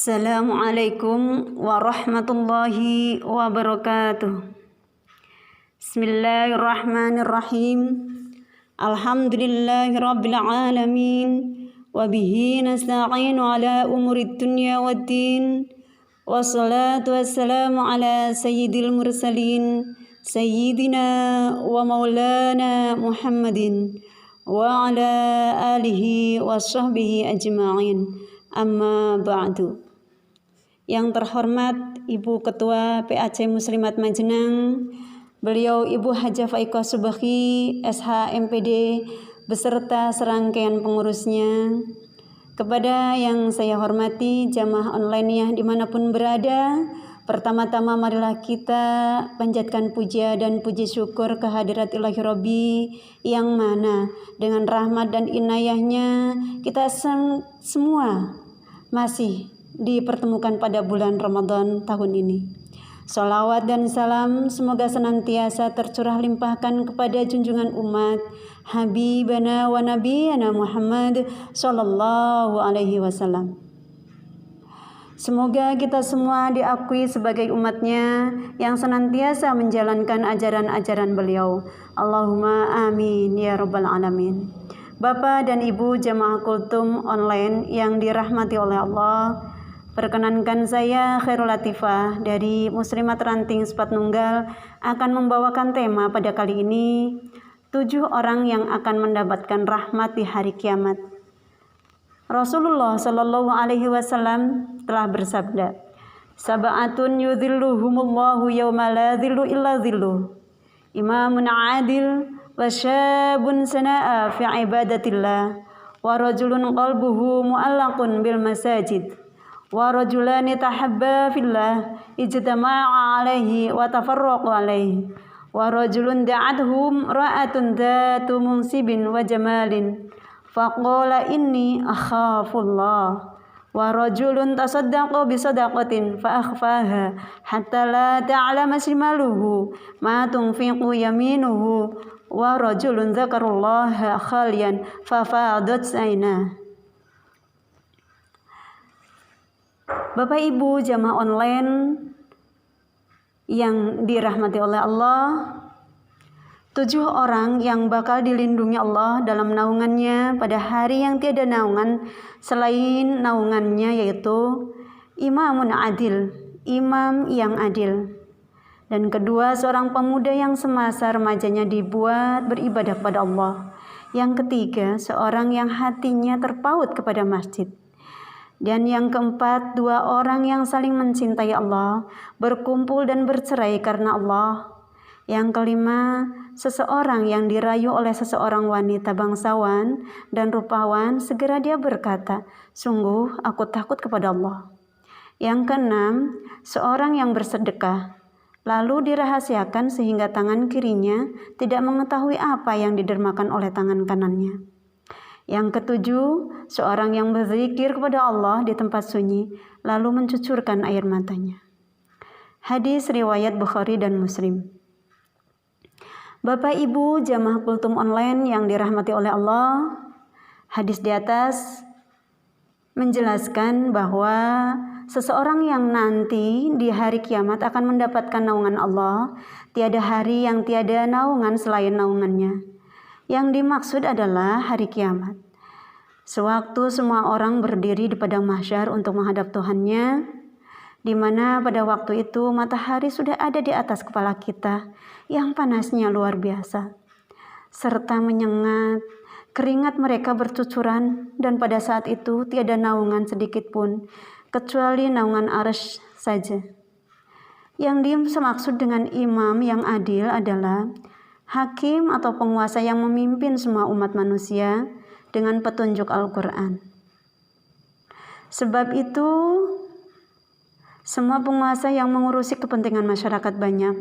Assalamualaikum warahmatullahi wabarakatuh. Bismillahirrahmanirrahim. Alhamdulillahi rabbil alamin. Wabihi nasta'inu ala umurid dunya waddin. Wassalatu wassalamu ala sayyidil mursalin. Sayyidina wa maulana Muhammadin. Wa ala alihi wa sahbihi ajma'in. Amma ba'du. Yang terhormat Ibu Ketua PAC Muslimat Majenang, beliau Ibu Hajah Faikoh Subaghi, SH MPD, beserta serangkaian pengurusnya, kepada yang saya hormati jamaah online dimanapun berada, pertama-tama marilah kita panjatkan puja dan puji syukur kehadirat Ilahi Rabbi yang mana dengan rahmat dan inayahnya kita semua masih dipertemukan pada bulan Ramadan tahun ini. Salawat dan salam semoga senantiasa tercurah limpahkan kepada junjungan umat Habibana wa Nabiyana Muhammad sallallahu alaihi wasallam. Semoga kita semua diakui sebagai umatnya yang senantiasa menjalankan ajaran-ajaran beliau. Allahumma amin ya rabbal alamin. Bapak dan Ibu jamaah kultum online yang dirahmati oleh Allah, perkenankan saya Khairul Latifah dari Muslimat Ranting Sepat Nunggal akan membawakan tema pada kali ini, 7 orang yang akan mendapatkan rahmat di hari kiamat. Rasulullah Shallallahu Alaihi Wasallam telah bersabda, "Sab'atun yudhilluhumullahu yawma la dhillu illa dhilluh, imamun adil, wa syabun sana'a fi ibadatillah, wa rajulun qalbuhu mu'allaqun bil masajid, wa rajulani tahabba fillah ijtama'a alaihi wa tafarraqu alaihi, wa rajulun da'athum ra'atun dhatu munsibin wa jamalin faqala inni akhafullah, wa rajulun tasaddaqa bi sadaqatin fa akhfaha hatta la ta'lama shimaluhu ma tunfiqu yaminuhu, wa rajulun dzakarallaha khalian fa fadat aina." Bapak Ibu jamaah online yang dirahmati oleh Allah, 7 orang yang bakal dilindungi Allah dalam naungannya pada hari yang tiada naungan selain naungannya, yaitu imamun adil, imam yang adil. Dan kedua, seorang pemuda yang semasa remajanya dibuat beribadah kepada Allah. Yang ketiga, seorang yang hatinya terpaut kepada masjid. Dan yang keempat, 2 orang yang saling mencintai Allah, berkumpul dan bercerai karena Allah. Yang kelima, seseorang yang dirayu oleh seseorang wanita bangsawan dan rupawan, segera dia berkata, "Sungguh aku takut kepada Allah." Yang keenam, seorang yang bersedekah, lalu dirahasiakan sehingga tangan kirinya tidak mengetahui apa yang didermakan oleh tangan kanannya. Yang ketujuh, seorang yang berzikir kepada Allah di tempat sunyi, lalu mencucurkan air matanya. Hadis riwayat Bukhari dan Muslim. Bapak Ibu jamaah kultum online yang dirahmati oleh Allah, hadis di atas menjelaskan bahwa seseorang yang nanti di hari kiamat akan mendapatkan naungan Allah, tiada hari yang tiada naungan selain naungannya. Yang dimaksud adalah hari kiamat. Sewaktu semua orang berdiri di padang mahsyar untuk menghadap Tuhannya, di mana pada waktu itu matahari sudah ada di atas kepala kita yang panasnya luar biasa, serta menyengat, keringat mereka bercucuran, dan pada saat itu tiada naungan sedikit pun kecuali naungan arsy saja. Yang dimaksud dengan imam yang adil adalah hakim atau penguasa yang memimpin semua umat manusia dengan petunjuk Al-Quran. Sebab itu, semua penguasa yang mengurusi kepentingan masyarakat banyak.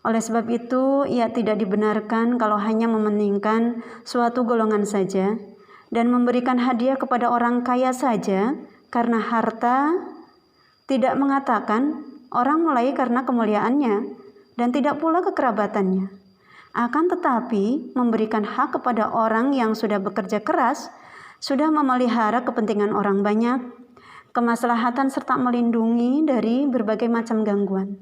Oleh sebab itu, ia tidak dibenarkan kalau hanya mementingkan suatu golongan saja dan memberikan hadiah kepada orang kaya saja, karena harta, tidak mengatakan orang mulai karena kemuliaannya dan tidak pula kekerabatannya. Akan tetapi memberikan hak kepada orang yang sudah bekerja keras, sudah memelihara kepentingan orang banyak, kemaslahatan serta melindungi dari berbagai macam gangguan.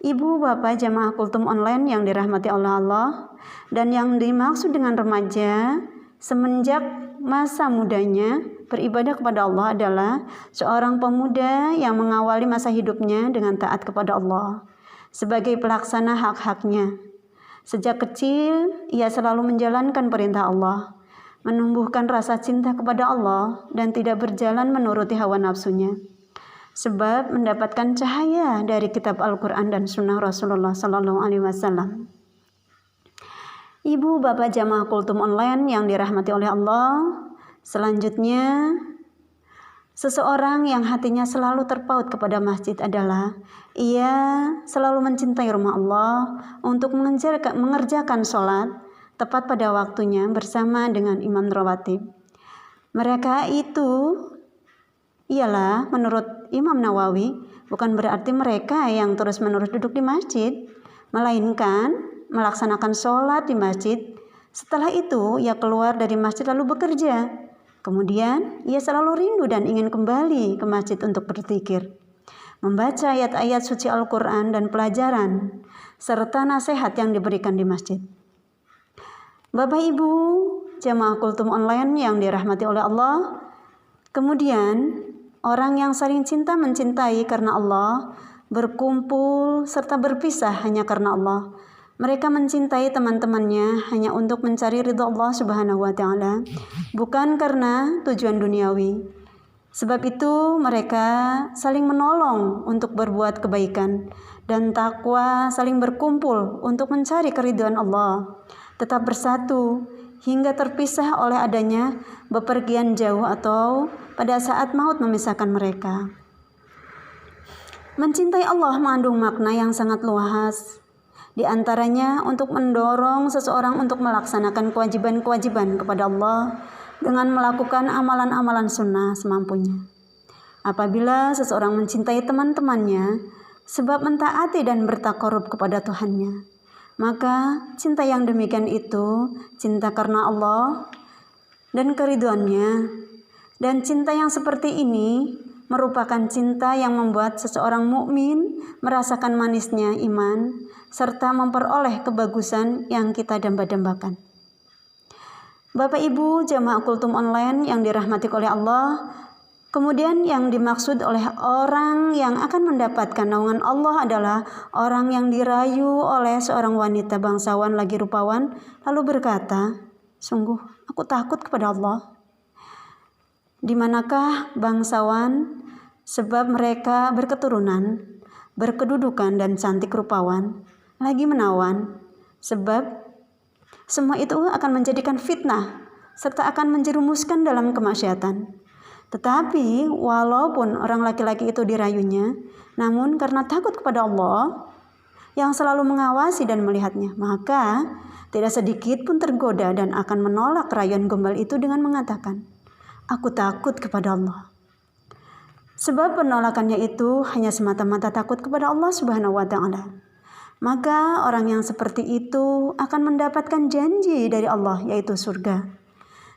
Ibu bapak jamaah kultum online yang dirahmati Allah dan yang dimaksud dengan remaja semenjak masa mudanya beribadah kepada Allah adalah seorang pemuda yang mengawali masa hidupnya dengan taat kepada Allah sebagai pelaksana hak-haknya. Sejak kecil ia selalu menjalankan perintah Allah, menumbuhkan rasa cinta kepada Allah dan tidak berjalan menuruti hawa nafsunya. Sebab mendapatkan cahaya dari kitab Al-Quran dan sunnah Rasulullah SAW. Ibu bapak jamaah kultum online yang dirahmati oleh Allah, selanjutnya seseorang yang hatinya selalu terpaut kepada masjid adalah ia selalu mencintai rumah Allah untuk mengerjakan sholat tepat pada waktunya bersama dengan imam rawatib. Mereka itu ialah menurut Imam Nawawi bukan berarti mereka yang terus-menerus duduk di masjid, melainkan melaksanakan sholat di masjid. Setelah itu ia keluar dari masjid lalu bekerja. Kemudian ia selalu rindu dan ingin kembali ke masjid untuk berzikir, membaca ayat-ayat suci Al-Quran dan pelajaran serta nasihat yang diberikan di masjid. Bapak Ibu jamaah kultum online yang dirahmati oleh Allah, kemudian orang yang saling cinta mencintai karena Allah, berkumpul serta berpisah hanya karena Allah. Mereka mencintai teman-temannya hanya untuk mencari ridha Allah Subhanahu wa Ta'ala, bukan karena tujuan duniawi. Sebab itu mereka saling menolong untuk berbuat kebaikan dan takwa, saling berkumpul untuk mencari keridhaan Allah, tetap bersatu hingga terpisah oleh adanya bepergian jauh atau pada saat maut memisahkan mereka. Mencintai Allah mengandung makna yang sangat luas. Di antaranya untuk mendorong seseorang untuk melaksanakan kewajiban-kewajiban kepada Allah dengan melakukan amalan-amalan sunnah semampunya. Apabila seseorang mencintai teman-temannya sebab mentaati dan bertakarub kepada Tuhannya, maka cinta yang demikian itu cinta karena Allah dan keridhaannya. Dan cinta yang seperti ini merupakan cinta yang membuat seseorang mukmin merasakan manisnya iman serta memperoleh kebagusan yang kita damba-dambakan. Bapak Ibu jamaah kultum online yang dirahmati oleh Allah, kemudian yang dimaksud oleh orang yang akan mendapatkan naungan Allah adalah orang yang dirayu oleh seorang wanita bangsawan lagi rupawan lalu berkata, "Sungguh aku takut kepada Allah." Di manakah bangsawan? Sebab mereka berketurunan, berkedudukan dan cantik rupawan, lagi menawan. Sebab semua itu akan menjadikan fitnah serta akan menjerumuskan dalam kemaksiatan. Tetapi walaupun orang laki-laki itu dirayunya, namun karena takut kepada Allah yang selalu mengawasi dan melihatnya, maka tidak sedikit pun tergoda dan akan menolak rayuan gombal itu dengan mengatakan, "Aku takut kepada Allah." Sebab penolakannya itu hanya semata-mata takut kepada Allah Subhanahu wa Ta'ala. Maka orang yang seperti itu akan mendapatkan janji dari Allah, yaitu surga.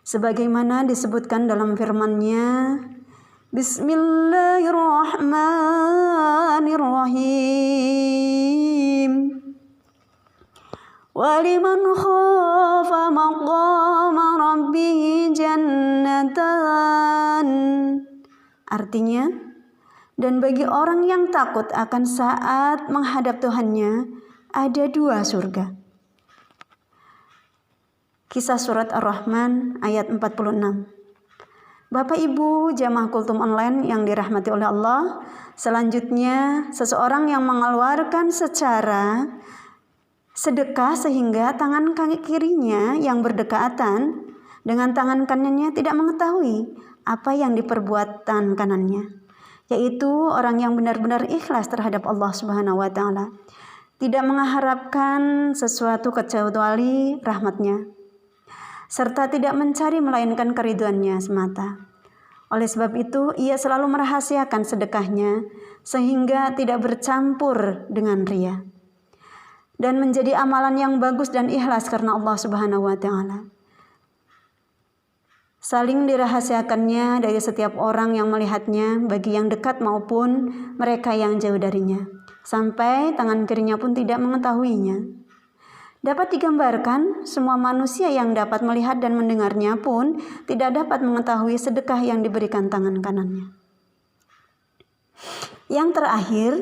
Sebagaimana disebutkan dalam firman-Nya, Bismillahirrahmanirrahim. Waliman khafa maqama rabbih jannatan. Artinya, dan bagi orang yang takut akan saat menghadap Tuhannya, ada 2 surga. Kisah surat Ar-Rahman ayat 46. Bapak Ibu jamaah kultum online yang dirahmati oleh Allah, selanjutnya seseorang yang mengeluarkan secara sedekah sehingga tangan kaki kirinya yang berdekatan dengan tangan kanannya tidak mengetahui apa yang diperbuat tangan kanannya, yaitu orang yang benar-benar ikhlas terhadap Allah Subhanahu wa Ta'ala, tidak mengharapkan sesuatu kecuali rahmat-Nya, serta tidak mencari melainkan keridhaannya semata. Oleh sebab itu ia selalu merahasiakan sedekahnya sehingga tidak bercampur dengan riya dan menjadi amalan yang bagus dan ikhlas karena Allah Subhanahu wa Ta'ala. saling dirahasiakannya dari setiap orang yang melihatnya, bagi yang dekat maupun mereka yang jauh darinya, sampai tangan kirinya pun tidak mengetahuinya. Dapat digambarkan, semua manusia yang dapat melihat dan mendengarnya pun tidak dapat mengetahui sedekah yang diberikan tangan kanannya. Yang terakhir,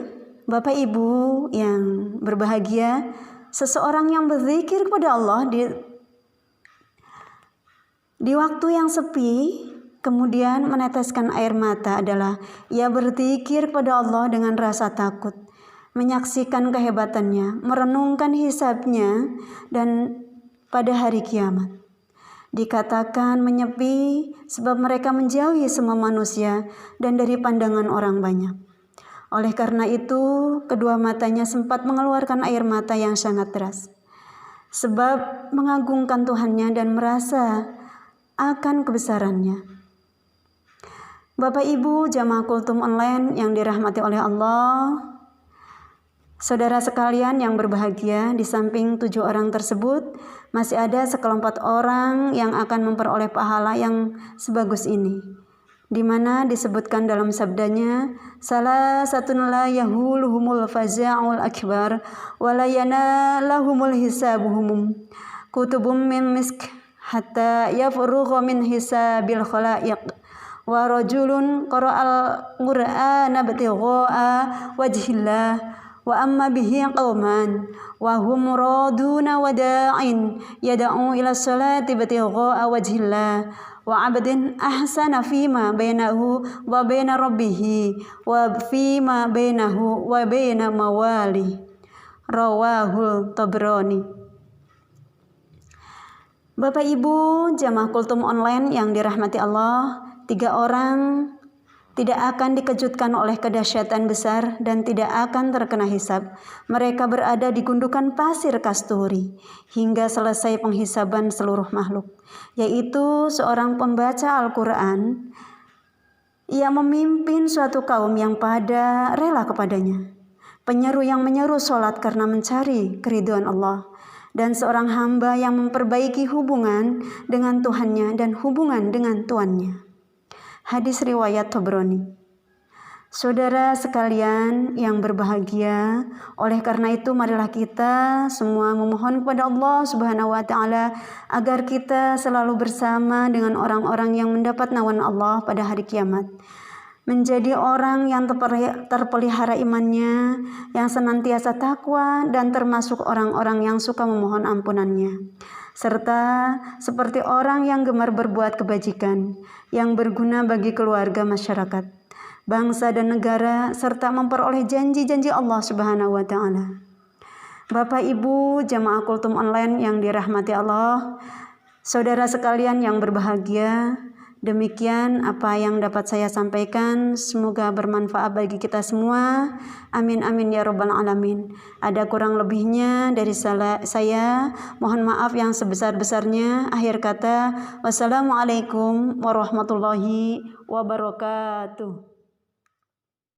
Bapak Ibu yang berbahagia, seseorang yang berzikir kepada Allah di waktu yang sepi, kemudian meneteskan air mata adalah ia berzikir kepada Allah dengan rasa takut, menyaksikan kehebatannya, merenungkan hisabnya, dan pada hari kiamat. Dikatakan menyepi sebab mereka menjauhi semua manusia dan dari pandangan orang banyak. Oleh karena itu, kedua matanya sempat mengeluarkan air mata yang sangat deras, sebab mengagungkan Tuhannya dan merasa akan kebesarannya. Bapak Ibu jamaah kultum online yang dirahmati oleh Allah, saudara sekalian yang berbahagia, di samping 7 orang tersebut masih ada sekelompok orang yang akan memperoleh pahala yang sebagus ini, di mana disebutkan dalam sabdanya, salah satun la yahuluhumul faza'ul akbar wa la yanalahumul hisabuhum kutubum min misk hatta yafrugha min hisabil khalaiq wa rajulun qara'al qur'ana batigha'a wajhillah wa amma bihi qauman wa hum raduna wa da'in yad'u ila salati batigha'a wajhillah wa 'abdin ahsana fima bainahu wa baina rabbih wa fima bainahu wa baina mawali. Rawahul Tabrani. Bapak Ibu jamaah kultum online yang dirahmati Allah, 3 orang tidak akan dikejutkan oleh kedahsyatan besar dan tidak akan terkena hisab. Mereka berada di gundukan pasir kasturi hingga selesai penghisaban seluruh makhluk, yaitu seorang pembaca Al-Quran. Ia memimpin suatu kaum yang pada rela kepadanya, penyeru yang menyeru sholat karena mencari keridhaan Allah, dan seorang hamba yang memperbaiki hubungan dengan Tuhannya dan hubungan dengan tuannya. Hadis riwayat Tabrani. Saudara sekalian yang berbahagia, oleh karena itu marilah kita semua memohon kepada Allah Subhanahu wa taala agar kita selalu bersama dengan orang-orang yang mendapat naungan Allah pada hari kiamat, menjadi orang yang terpelihara imannya, yang senantiasa takwa dan termasuk orang-orang yang suka memohon ampunannya, serta seperti orang yang gemar berbuat kebajikan yang berguna bagi keluarga, masyarakat, bangsa dan negara, serta memperoleh janji-janji Allah Subhanahu wa taala. Bapak Ibu jamaah kultum online yang dirahmati Allah, saudara sekalian yang berbahagia, demikian apa yang dapat saya sampaikan, semoga bermanfaat bagi kita semua. Amin amin ya rabbal alamin. Ada kurang lebihnya dari saya, mohon maaf yang sebesar-besarnya. Akhir kata, wassalamualaikum warahmatullahi wabarakatuh.